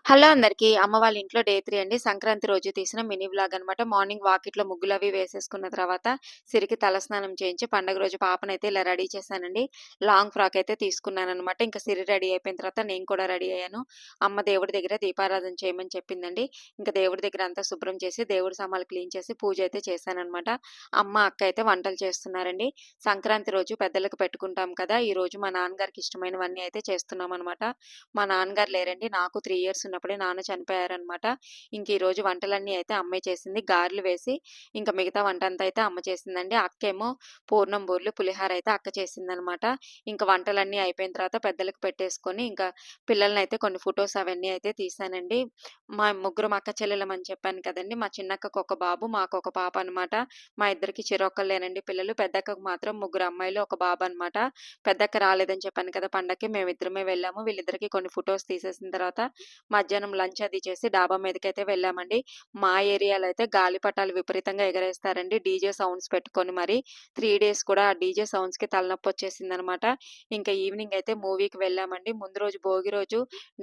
Hello అందరికీ. అమ్మ వాళ్ళ ఇంట్లో డే 3 అండి. సంక్రాంతి రోజు తీసిన మినీ వ్లాగ్ అనమాట. మార్నింగ్ వాకిట్లో ముగ్గులవి వేసేసుకున్న తర్వాత సిరికి తలస్నానం చేయించి పండగ రోజు పాపనైతే ఇలా రెడీ చేశానండి. లాంగ్ ఫ్రాక్ అయితే తీసుకున్నాననమాట. ఇంకా సిరి రెడీ అయిపోయిన తర్వాత నేను కూడా రెడీ అయ్యాను. అమ్మ దేవుడి దగ్గర దీపారాధన చేయమని చెప్పిందండి. ఇంకా దేవుడి దగ్గర అంతా శుభ్రం చేసి దేవుడి సామాన్లు క్లీన్ చేసి పూజ అయితే చేశాననమాట. అమ్మ, అక్క అయితే వంటలు చేస్తున్నారండి. సంక్రాంతి రోజు పెద్దలకు పెట్టుకుంటాం కదా! ఈరోజు మా నాన్నగారికి ఇష్టమైనవన్నీ అయితే చేస్తున్నామనమాట. మా నాన్నగారు లేరండి. నాకు 3 ఇయర్స్ ఉన్నప్పుడే నాన్న చనిపోయారనమాట. ఇంక ఈరోజు వంటలన్నీ అయితే అమ్మే చేసింది. గారెలు వేసి ఇంక మిగతా వంటంతా అయితే అమ్మ చేసిందండి. అక్కేమో పూర్ణం, బూరెలు, పులిహోర అయితే అక్క చేసిందనమాట. ఇంక వంటలన్నీ అయిపోయిన తర్వాత పెద్దలకు పెట్టేసుకొని ఇంకా పిల్లలనైతే కొన్ని ఫోటోస్ అవన్నీ అయితే తీశానండి. మా ముగ్గురం అక్క చెల్లెళ్ళమని చెప్పాను కదండీ! మా చిన్నక్కకు ఒక బాబు, మాకొక పాప అనమాట. మా ఇద్దరికి చెరొక్కళ్ళేనండి పిల్లలు. పెద్దక్కకు మాత్రం ముగ్గురు అమ్మాయిలు, ఒక బాబు అనమాట. పెద్దక్క రాలేదని చెప్పాను కదా! పండక్కి మేమిద్దరమే వెళ్ళాము. వీళ్ళిద్దరికీ కొన్ని ఫోటోస్ తీసేసిన తర్వాత మధ్యాహ్నం లంచ్ అది చేసి డాబా మీదకైతే వెళ్ళామండి. మా ఏరియాలో అయితే గాలిపటాలు విపరీతంగా ఎగరేస్తారండి. డీజే సౌండ్స్ పెట్టుకొని మరి. 3 డేస్ కూడా ఆ డీజే సౌండ్స్‌కి తలనొప్పొచ్చేసిందనమాట. ఇంకా ఈవినింగ్ అయితే మూవీకి వెళ్ళామండి. ముందు రోజు భోగి రోజు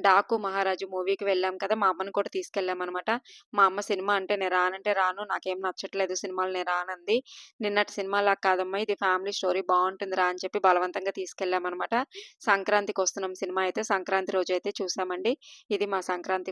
'డాకు మహారాజు' మూవీకి వెళ్ళాం కదా! మా అమ్మని కూడా తీసుకెళ్ళామనమాట. మా అమ్మ సినిమా అంటే నేను రానంటే రాను. నాకేం నచ్చట్లేదు సినిమాలు నేను రానంది. నిన్నటి సినిమాలాగా కాదమ్మా ఇది ఫ్యామిలీ స్టోరీ బావుంటుందిరా అని చెప్పి బలవంతంగా తీసుకెళ్ళామనమాట. సంక్రాంతికొస్తున్నాం సినిమా అయితే సంక్రాంతి రోజైతే చూసామండి. ఇది మా సంక్రాంతి